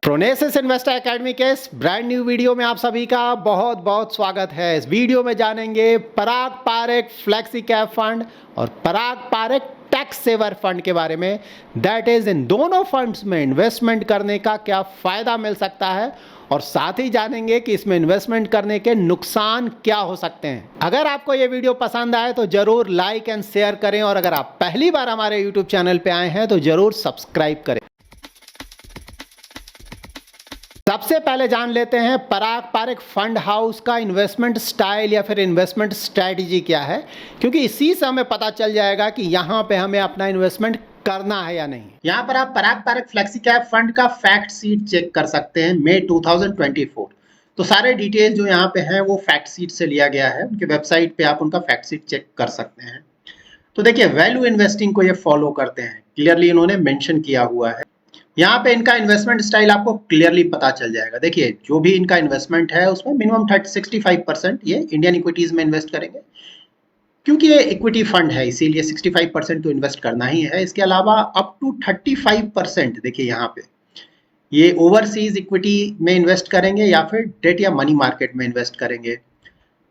प्रोनेसिस investor academy के इस brand new video में आप सभी का बहुत बहुत स्वागत है। इस वीडियो में जानेंगे पराग पारेख फ्लेक्सी कैप फंड और पराग पारेख टैक्स सेवर फंड के बारे में। दैट इज इन दोनों फंड्स में इन्वेस्टमेंट करने का क्या फायदा मिल सकता है और साथ ही जानेंगे कि इसमें इन्वेस्टमेंट करने के नुकसान क्या हो सकते हैं। अगर आपको ये वीडियो पसंद आए तो जरूर लाइक एंड शेयर करें और अगर आप पहली बार हमारे यूट्यूब चैनल पे आए हैं तो जरूर सब्सक्राइब करें। सबसे पहले जान लेते हैं पराग पारेख फंड हाउस का इन्वेस्टमेंट स्टाइल या फिर इन्वेस्टमेंट स्ट्रैटेजी क्या है, क्योंकि इसी से हमें पता चल जाएगा कि यहाँ पे हमें अपना इन्वेस्टमेंट करना है या नहीं। यहाँ पर आप पराग पारेख फ्लेक्सी कैप फंड का फैक्ट शीट चेक कर सकते हैं मई 2024। तो सारे डिटेल जो यहाँ पे हैं वो फैक्ट शीट से लिया गया है। उनके वेबसाइट पे आप उनका फैक्ट शीट चेक कर सकते हैं। तो देखिए वैल्यू इन्वेस्टिंग को ये फॉलो करते हैं, क्लियरली इन्होंने मेंशन किया हुआ है। यहाँ पे इनका इन्वेस्टमेंट स्टाइल आपको क्लियरली पता चल जाएगा। देखिए जो भी इनका इन्वेस्टमेंट है उसमें मिनिमम 65% ये इंडियन इक्विटीज में इन्वेस्ट करेंगे, क्योंकि ये इक्विटी फंड है इसीलिए 65% तो इन्वेस्ट करना ही है। इसके अलावा अप टू 35% देखिए यहाँ पे ये ओवरसीज इक्विटी में इन्वेस्ट करेंगे या फिर डेट या मनी मार्केट में इन्वेस्ट करेंगे।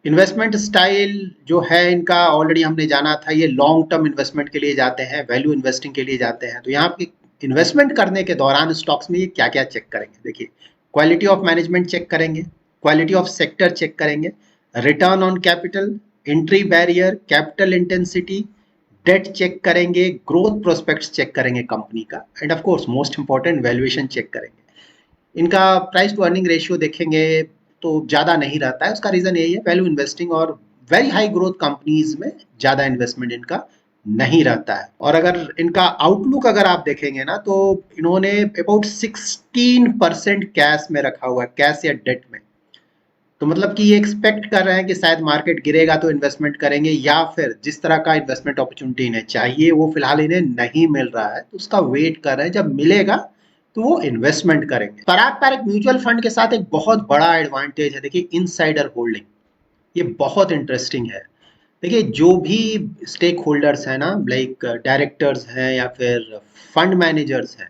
इन्वेस्टमेंट स्टाइल जो है इनका ऑलरेडी हमने जाना था, ये लॉन्ग टर्म इन्वेस्टमेंट के लिए जाते हैं, वैल्यू इन्वेस्टिंग के लिए जाते हैं। तो यहाँ पे इन्वेस्टमेंट करने के दौरान स्टॉक्स में ये क्या क्या चेक करेंगे, देखिए क्वालिटी ऑफ मैनेजमेंट चेक करेंगे, क्वालिटी ऑफ सेक्टर चेक करेंगे, return on capital, entry barrier, capital intensity, debt check करेंगे, ग्रोथ प्रोस्पेक्ट्स चेक करेंगे कंपनी का, and of course most important valuation check करेंगे। इनका प्राइस टू अर्निंग रेशियो देखेंगे तो ज़्यादा नहीं रहता है। उसका रीज़न यही है, वैल्यू इन्वेस्टिंग और वेरी हाई ग्रोथ कंपनीज में ज़्यादा इन्वेस्टमेंट इनका नहीं रहता है। और अगर इनका आउटलुक अगर आप देखेंगे ना तो इन्होंने अबाउट 16% कैश में रखा हुआ है, कैश या डेट में। तो मतलब कि ये एक्सपेक्ट कर रहे हैं कि शायद मार्केट गिरेगा तो इन्वेस्टमेंट करेंगे, या फिर जिस तरह का इन्वेस्टमेंट अपॉर्चुनिटी इन्हें चाहिए वो फिलहाल इन्हें नहीं मिल रहा है तो उसका वेट कर रहे हैं, जब मिलेगा तो वो इन्वेस्टमेंट करेंगे। पराग पारेख म्यूचुअल फंड के साथ एक बहुत बड़ा एडवांटेज है, देखिए इनसाइडर होल्डिंग, ये बहुत इंटरेस्टिंग है। देखिए जो भी स्टेक होल्डर्स हैं ना, लाइक डायरेक्टर्स हैं या फिर फंड मैनेजर्स हैं,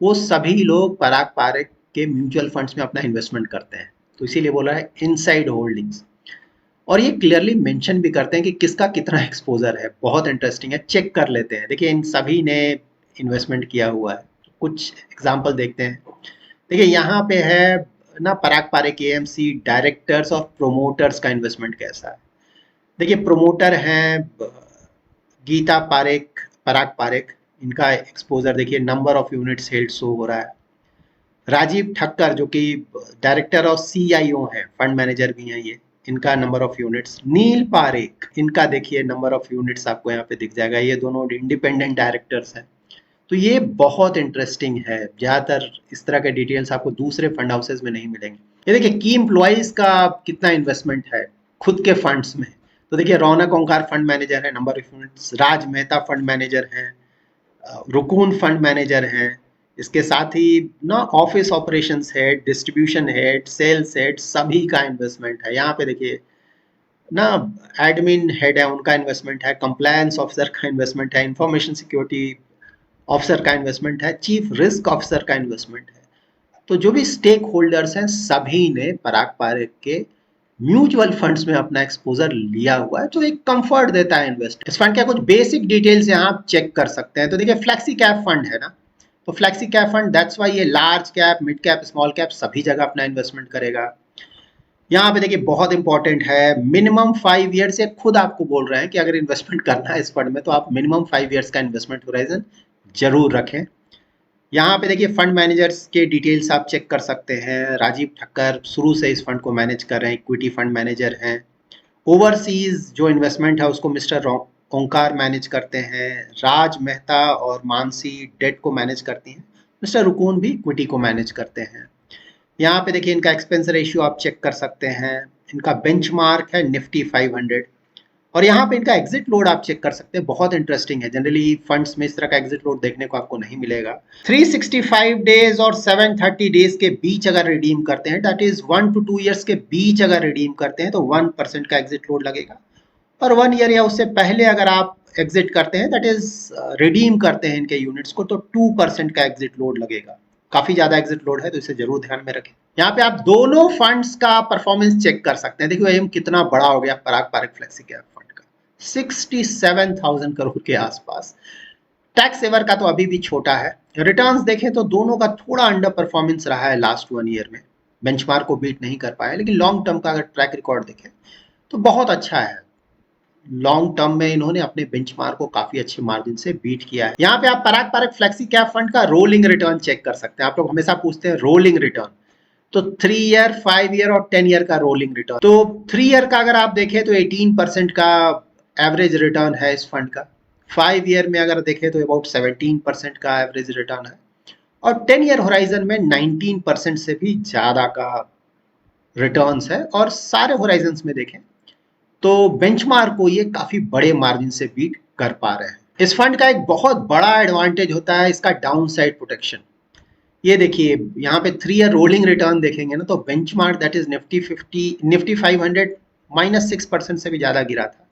वो सभी लोग पराग पारेख के म्यूचुअल फंड्स में अपना इन्वेस्टमेंट करते हैं। तो इसीलिए बोला है इनसाइड होल्डिंग्स, और ये क्लियरली मेंशन भी करते हैं कि किसका कितना एक्सपोजर है। बहुत इंटरेस्टिंग है, चेक कर लेते हैं। देखिए इन सभी ने इन्वेस्टमेंट किया हुआ है, कुछ एग्जाम्पल देखते हैं। देखिए यहाँ पे है ना पराग पारेख एएमसी डायरेक्टर्स और प्रोमोटर्स का इन्वेस्टमेंट कैसा है। देखिए प्रोमोटर हैं गीता पारेख, पराग पारेख, इनका एक्सपोजर देखिए number of units held show हो रहा है। राजीव ठक्कर जो कि डायरेक्टर और सीआईओ हैं, फंड मैनेजर भी हैं ये, इनका नंबर ऑफ यूनिट्स। नील पारेख, इनका देखिए नंबर ऑफ यूनिट्स आपको यहाँ पे दिख जाएगा। ये दोनों इंडिपेंडेंट डायरेक्टर्स हैं। तो ये बहुत इंटरेस्टिंग है। ज़्यादातर इस तरह के डिटेल्स आपको दूसरे फंड हाउसेज में नहीं मिलेंगे। ये देखिए की एम्प्लॉइज का कितना इन्वेस्टमेंट है खुद के फंड्स में। तो देखिए रौनक ओंकार फंड मैनेजर है, number of units. Raj Mehta fund manager हैं, रुकून फंड मैनेजर हैं। इसके साथ ही ना office operations head, distribution head, sales head, सभी का इन्वेस्टमेंट है। यहाँ पे देखिए ना एडमिन हेड है, उनका इन्वेस्टमेंट है। कंप्लायंस ऑफिसर का इन्वेस्टमेंट है। इंफॉर्मेशन सिक्योरिटी ऑफिसर का इन्वेस्टमेंट है। चीफ रिस्क ऑफिसर का इन्वेस्टमेंट है। तो जो भी स्टेक होल्डर्स हैं सभी ने पराग पारेख के म्यूचुअल फंड्स में अपना एक्सपोजर लिया हुआ है, जो एक कंफर्ट देता है इन्वेस्ट। इस फंड के कुछ बेसिक डिटेल्स यहाँ आप चेक कर सकते हैं। तो देखिए फ्लेक्सी कैप फंड है ना, तो flexi cap fund that's why ये large cap, mid cap, small cap सभी जगह अपना इन्वेस्टमेंट करेगा। यहाँ पे देखिए बहुत इंपॉर्टेंट है, मिनिमम 5 ईयर्स से खुद आपको बोल रहे हैं कि अगर इन्वेस्टमेंट करना है इस फंड में तो आप मिनिमम 5 ईयर्स का इन्वेस्टमेंट होराइजन जरूर रखें। यहाँ पे देखिए फंड मैनेजर्स के डिटेल्स आप चेक कर सकते हैं। राजीव ठक्कर शुरू से इस फंड को मैनेज कर रहे हैं, इक्विटी फंड मैनेजर हैं। ओवरसीज जो इन्वेस्टमेंट है उसको मिस्टर ओंकार मैनेज करते हैं। राज मेहता और मानसी डेट को मैनेज करती हैं। मिस्टर रुकून भी इक्विटी को मैनेज करते हैं। यहाँ पे देखिए इनका एक्सपेंस रेशियो आप चेक कर सकते हैं। इनका बेंचमार्क है निफ्टी 500, और यहाँ पे इनका एग्जिट लोड आप चेक कर सकते हैं। बहुत इंटरेस्टिंग है, जनरली फंड्स में इस तरह का एग्जिट लोड देखने को आपको नहीं मिलेगा। 365 डेज और 730 डेज के बीच अगर रिडीम करते हैं, दैट इज 1 to 2 ईयर्स के बीच अगर रिडीम करते हैं तो 1% का एग्जिट लोड लगेगा। और 1 ईयर या उससे पहले अगर आप एग्जिट करते हैं, दैट इज रिडीम करते हैं इनके यूनिट्स को, तो 2% का एग्जिट लोड लगेगा। काफ़ी ज़्यादा एग्जिट लोड है, तो इसे जरूर ध्यान में रखें। यहाँ पे आप दोनों फंड्स का परफॉर्मेंस चेक कर सकते हैं। देखिए एम कितना बड़ा हो गया पराग पारक फ्लेक्सी कैप फंड का, 67,000 करोड़ के आसपास। टैक्स सेवर का तो अभी भी छोटा है। रिटर्न्स देखें तो दोनों का थोड़ा अंडर परफॉर्मेंस रहा है लास्ट 1 ईयर में, बेंचमार्क को बीट नहीं कर पाया। लेकिन लॉन्ग टर्म का अगर ट्रैक रिकॉर्ड देखें तो बहुत अच्छा है। लॉन्ग टर्म में इन्होंने अपने बेंचमार्क को काफी अच्छे मार्जिन से बीट किया है। यहाँ पे आप पराग पारक फ्लेक्सी कैप फंड का रोलिंग रिटर्न चेक कर सकते हैं। आप लोग हमेशा पूछते हैं रोलिंग रिटर्न, तो 3 ईयर, 5 ईयर और 10 ईयर का रोलिंग रिटर्न। तो 3 ईयर का अगर आप देखें तो 18% का एवरेज रिटर्न है इस फंड का। 5 ईयर में अगर देखें तो अबाउट 17% का एवरेज रिटर्न है, और 10 ईयर होराइजन में 19% से भी ज़्यादा का रिटर्न्स है। और सारे होराइजन में देखें तो बेंचमार्क को ये काफ़ी बड़े मार्जिन से बीट कर पा रहे हैं। इस फंड का एक बहुत बड़ा एडवांटेज होता है इसका डाउन साइड प्रोटेक्शन। ये देखिए यहाँ पे 3 ईयर रोलिंग रिटर्न देखेंगे ना, तो बेंचमार्क दैट इज निफ्टी 500 -6% से भी ज़्यादा गिरा था।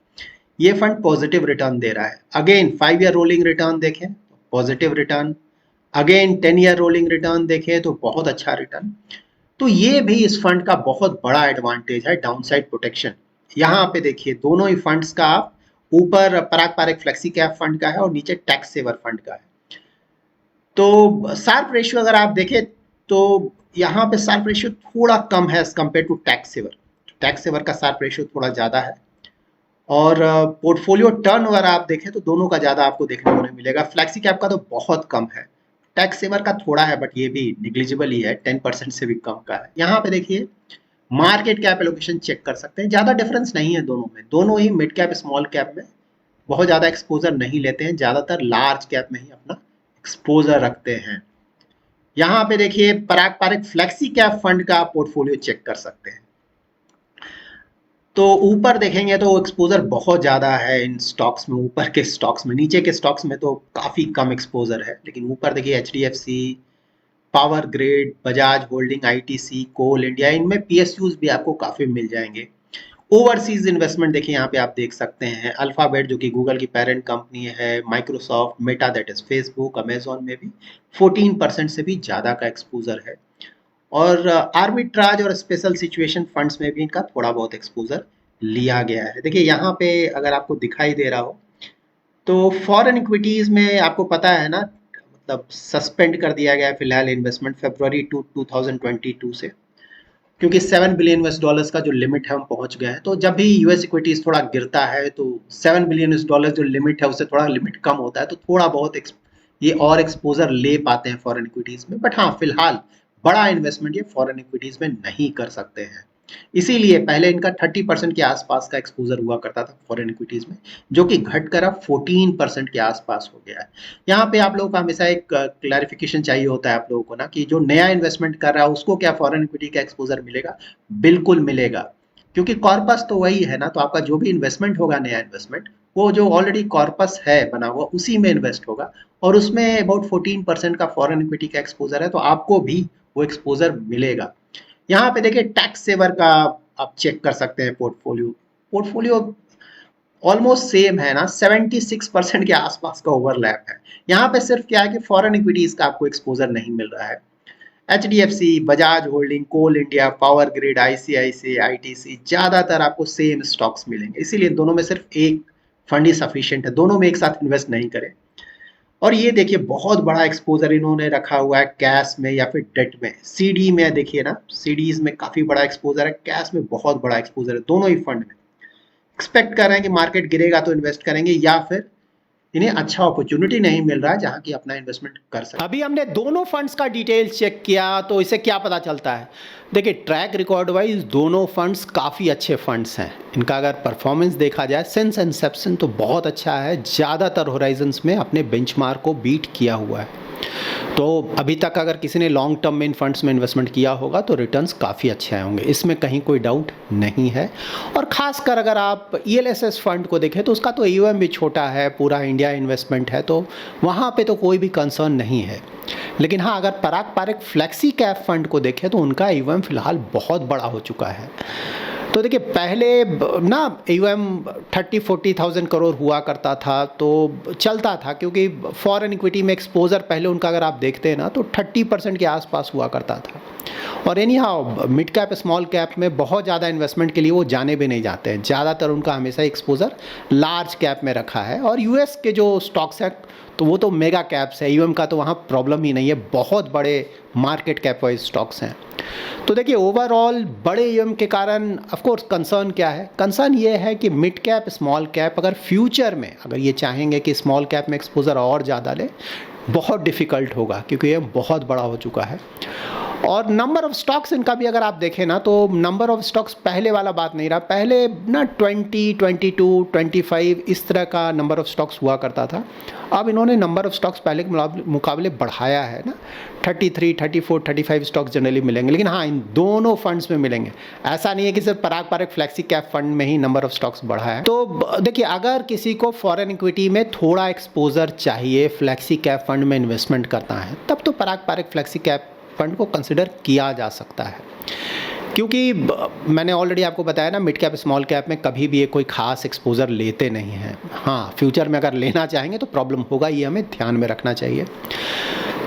ये फंड पॉजिटिव रिटर्न दे रहा है। अगेन 5 ईयर रोलिंग रिटर्न देखें positive return, again 10 year rolling return देखें तो बहुत अच्छा रिटर्न। तो ये भी इस फंड का बहुत बड़ा एडवांटेज है, डाउन साइड प्रोटेक्शन। यहाँ पे देखिए दोनों ही फंड्स का, आप ऊपर पराग पारक फ्लेक्सी कैप फंड का है और नीचे टैक्स सेवर फंड का है। तो शार्प रेशियो अगर आप देखें तो यहाँ पे शार्प रेशियो थोड़ा कम है as compared to tax saver. Tax saver का शार्प रेशियो थोड़ा ज़्यादा है, और पोर्टफोलियो टर्न अगर आप देखें तो दोनों का ज़्यादा आपको देखने को नहीं मिलेगा। फ्लेक्सी कैप का तो बहुत कम है, टैक्स सेवर का थोड़ा है, बट ये भी निग्लिजिबल ही है, 10% से भी कम का है। यहाँ पे देखिए मार्केट कैप एलोकेशन चेक कर सकते हैं, ज़्यादा डिफरेंस नहीं है दोनों में। दोनों ही मिड कैप स्मॉल कैप में बहुत ज़्यादा एक्सपोजर नहीं लेते हैं, ज़्यादातर लार्ज कैप में ही अपना एक्सपोजर रखते हैं। यहाँ पे देखिए पराग पारक फ्लेक्सी कैप फंड का पोर्टफोलियो चेक कर सकते हैं। तो ऊपर देखेंगे तो एक्सपोजर बहुत ज़्यादा है इन स्टॉक्स में, ऊपर के स्टॉक्स में। नीचे के स्टॉक्स में तो काफ़ी कम एक्सपोजर है, लेकिन ऊपर देखिए HDFC, power grid, Bajaj holding, ITC, कोल इंडिया, इनमें PSUs भी आपको काफ़ी मिल जाएंगे। ओवरसीज इन्वेस्टमेंट देखिए यहाँ पे आप देख सकते हैं, अल्फाबेट जो कि गूगल की पेरेंट कंपनी है, Microsoft, Meta that is Facebook, Amazon में भी 14% से भी ज़्यादा का एक्सपोजर है। और आर्बिट्राज और स्पेशल सिचुएशन फंड्स में भी इनका थोड़ा बहुत एक्सपोजर लिया गया है। देखिए यहाँ पे अगर आपको दिखाई दे रहा हो तो फॉरेन इक्विटीज़ में आपको पता है ना, मतलब सस्पेंड कर दिया गया है फिलहाल इन्वेस्टमेंट फरवरी 2022 से, क्योंकि $7 बिलियन का जो लिमिट है हम पहुंच गए हैं। तो जब भी US इक्विटीज थोड़ा गिरता है तो $7 बिलियन जो लिमिट है उससे थोड़ा लिमिट कम होता है, तो थोड़ा बहुत ये और एक्सपोजर ले पाते हैं फॉरेन इक्विटीज में। बट हाँ, फिलहाल बड़ा इन्वेस्टमेंट ये फॉरेन इक्विटीज में नहीं कर सकते हैं। इसीलिए पहले इनका 30% के आसपास का एक्सपोजर हुआ करता था फॉरेन इक्विटीज में, जो कि घटकर अब 14% के आसपास हो गया है। यहाँ पे आप लोगों को हमेशा एक क्लैरिफिकेशन चाहिए होता है आप लोगों को ना, कि जो नया इन्वेस्टमेंट कर रहा है उसको क्या फॉरेन इक्विटी का एक्सपोजर मिलेगा? बिल्कुल मिलेगा, क्योंकि कॉर्पस तो वही है ना। तो आपका जो भी इन्वेस्टमेंट होगा, नया इन्वेस्टमेंट, वो जो ऑलरेडी कॉर्पस है बना हुआ उसी में इन्वेस्ट होगा, और उसमें अबाउट 14% का फॉरेन इक्विटी का एक्सपोजर है, तो आपको भी वो एक्सपोजर मिलेगा। यहाँ पे देखिए टैक्स सेवर का आप चेक कर सकते हैं पोर्टफोलियो ऑलमोस्ट सेम है ना, 76% के आसपास का ओवरलैप है। यहाँ पे सिर्फ क्या है कि फॉरेन इक्विटीज का आपको एक्सपोजर नहीं मिल रहा है। HDFC, Bajaj holding, coal India, power grid, ICICI, ITC, ज़्यादातर आपको सेम स्टॉक्स मिलेंगे। इसीलिए दोनों में सिर्फ एक फंड ही सफिशिएंट है, दोनों में एक साथ इन्वेस्ट नहीं करें। और ये देखिए बहुत बड़ा एक्सपोजर इन्होंने रखा हुआ है कैश में या फिर डेट में। CD में देखिए ना, CDs में काफ़ी बड़ा एक्सपोजर है, कैश में बहुत बड़ा एक्सपोजर है। दोनों ही फंड में एक्सपेक्ट कर रहे हैं कि मार्केट गिरेगा तो इन्वेस्ट करेंगे, या फिर इन्हें अच्छा अपॉर्चुनिटी नहीं मिल रहा है जहां की अपना इन्वेस्टमेंट कर सकते। अभी हमने दोनों फंड्स का डिटेल चेक किया, तो इसे क्या पता चलता है? देखिए ट्रैक रिकॉर्ड वाइज दोनों फंड्स काफ़ी अच्छे फंड्स हैं। इनका अगर परफॉर्मेंस देखा जाए सिंस इंसेप्शन तो बहुत अच्छा है, ज़्यादातर होराइजन्स में अपने बेंचमार्क को बीट किया हुआ है। तो अभी तक अगर किसी ने लॉन्ग टर्म में इन फंड्स में इन्वेस्टमेंट किया होगा तो रिटर्न्स काफ़ी अच्छे आए होंगे, इसमें कहीं कोई डाउट नहीं है। और ख़ासकर अगर आप ELSS फंड को देखें तो उसका तो AUM भी छोटा है, पूरा इंडिया इन्वेस्टमेंट है, तो वहाँ पे तो कोई भी कंसर्न नहीं है। लेकिन हाँ, अगर पराग पारक फ्लेक्सी कैप फंड को देखें तो उनका AUM फिलहाल बहुत बड़ा हो चुका है। तो देखिए पहले ना AUM 30-40,000 करोड़ हुआ करता था तो चलता था, क्योंकि फॉरेन इक्विटी में एक्सपोजर पहले उनका अगर आप देखते हैं ना तो 30% के आसपास हुआ करता था। और any how mid cap small cap में बहुत ज़्यादा इन्वेस्टमेंट के लिए वो जाने भी नहीं जाते हैं, ज़्यादातर उनका हमेशा एक्सपोजर लार्ज कैप में रखा है। और US के जो स्टॉक्स हैं तो वो तो मेगा कैप्स है, AUM का तो वहाँ प्रॉब्लम ही नहीं है, बहुत बड़े मार्केट कैप वाइज स्टॉक्स हैं। तो देखिए ओवरऑल बड़े AUM के कारण ऑफ कोर्स कंसर्न क्या है, कंसर्न ये है कि मिड कैप स्मॉल कैप अगर फ्यूचर में अगर ये चाहेंगे कि स्मॉल कैप में एक्सपोजर और ज़्यादा ले, बहुत डिफ़िकल्ट होगा, क्योंकि ये बहुत बड़ा हो चुका है। और नंबर ऑफ स्टॉक्स इनका भी अगर आप देखें ना तो नंबर ऑफ स्टॉक्स पहले वाला बात नहीं रहा। पहले ना 20, 22, 25 इस तरह का नंबर ऑफ स्टॉक्स हुआ करता था। अब इन्होंने नंबर ऑफ स्टॉक्स पहले के मुकाबले बढ़ाया है ना, 33, 34, 35 स्टॉक्स जनरली मिलेंगे, लेकिन हाँ इन दोनों फंड्स में मिलेंगे। ऐसा नहीं है कि सिर्फ पराग पारेख फ्लेक्सी कैप फंड में ही नंबर ऑफ स्टॉक्स बढ़ा है। तो देखिए अगर किसी को फॉरेन इक्विटी में थोड़ा एक्सपोजर चाहिए, फ्लेक्सी कैप फंड में इन्वेस्टमेंट करना है, तब तो पराग पारेख फ्लेक्सी कैप फंड को कंसिडर किया जा सकता है। क्योंकि मैंने ऑलरेडी आपको बताया ना, मिड कैप स्मॉल कैप में कभी भी ये कोई खास एक्सपोजर लेते नहीं हैं। हाँ फ्यूचर में अगर लेना चाहेंगे तो प्रॉब्लम होगा, ये हमें ध्यान में रखना चाहिए।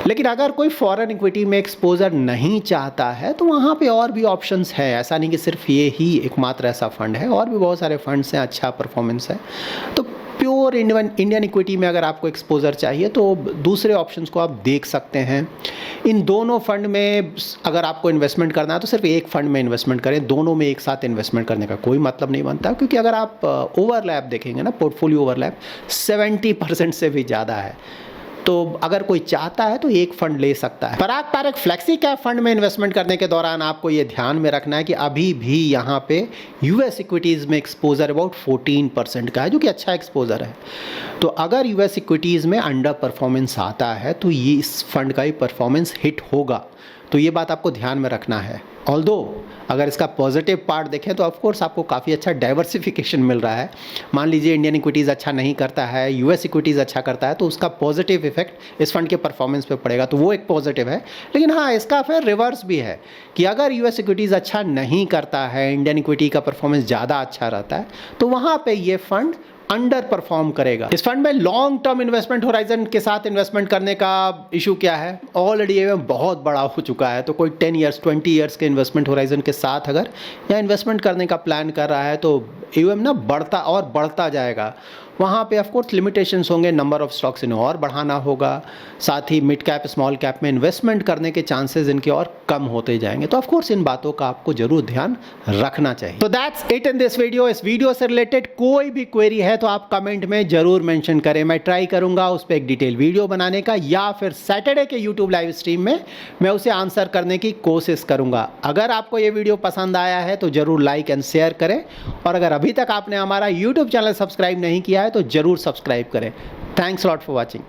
लेकिन अगर कोई फॉरेन इक्विटी में एक्सपोजर नहीं चाहता है तो वहाँ पे और भी ऑप्शंस है। ऐसा नहीं कि सिर्फ ये ही एकमात्र ऐसा फंड है, और भी बहुत सारे फंड्स हैं, अच्छा परफॉर्मेंस है। तो प्योर इंडियन इक्विटी में अगर आपको एक्सपोजर चाहिए तो दूसरे ऑप्शंस को आप देख सकते हैं। इन दोनों फंड में अगर आपको इन्वेस्टमेंट करना है तो सिर्फ एक फंड में इन्वेस्टमेंट करें, दोनों में एक साथ इन्वेस्टमेंट करने का कोई मतलब नहीं बनता। क्योंकि अगर आप ओवरलैप देखेंगे ना, पोर्टफोलियो ओवरलैप 70% से भी ज़्यादा है। तो अगर कोई चाहता है तो एक फंड ले सकता है। पराग पारेख फ्लेक्सी कैप फंड में इन्वेस्टमेंट करने के दौरान आपको ये ध्यान में रखना है कि अभी भी यहाँ पे US इक्विटीज़ में एक्सपोजर अबाउट 14% का है, जो कि अच्छा एक्सपोजर है। तो अगर US इक्विटीज़ में अंडर परफॉर्मेंस आता है तो ये इस फंड का ही परफॉर्मेंस हिट होगा। तो ये बात आपको ध्यान में रखना है। ऑल्दो अगर इसका पॉजिटिव पार्ट देखें तो ऑफ कोर्स आपको काफ़ी अच्छा डाइवर्सिफिकेशन मिल रहा है। मान लीजिए इंडियन इक्विटीज़ अच्छा नहीं करता है, US इक्विटीज़ अच्छा करता है, तो उसका पॉजिटिव इफेक्ट इस फंड के परफॉर्मेंस पे पड़ेगा, तो वो एक पॉजिटिव है। लेकिन हाँ इसका फिर रिवर्स भी है कि अगर US इक्विटीज़ अच्छा नहीं करता है, इंडियन इक्विटी का परफॉर्मेंस ज़्यादा अच्छा रहता है, तो वहाँ पर ये फंड अंडर परफॉर्म करेगा। इस फंड में लॉन्ग टर्म इन्वेस्टमेंट होराइजन के साथ इन्वेस्टमेंट करने का इशू क्या है, ऑलरेडी AUM बहुत बड़ा हो चुका है। तो कोई 10 ईयर्स 20 ईयर्स के इन्वेस्टमेंट होराइजन के साथ अगर यहाँ इन्वेस्टमेंट करने का प्लान कर रहा है तो AUM ना बढ़ता और बढ़ता जाएगा। वहाँ पे ऑफ कोर्स लिमिटेशंस होंगे, नंबर ऑफ स्टॉक्स इन्हें और बढ़ाना होगा, साथ ही मिड कैप स्मॉल कैप में इन्वेस्टमेंट करने के चांसेस इनके और कम होते जाएंगे। तो ऑफ कोर्स इन बातों का आपको जरूर ध्यान रखना चाहिए। तो that's it in this video. इस वीडियो से रिलेटेड कोई भी क्वेरी है तो आप कमेंट में जरूर मेंशन करें, मैं ट्राई करूंगा उस पर एक डिटेल वीडियो बनाने का, या फिर सैटरडे के यूट्यूब लाइव स्ट्रीम में मैं उसे आंसर करने की कोशिश करूंगा। अगर आपको ये वीडियो पसंद आया है तो जरूर लाइक एंड शेयर करें, और अगर अभी तक आपने हमारा यूट्यूब चैनल सब्सक्राइब नहीं किया है तो जरूर सब्सक्राइब करें। Thanks lot for watching.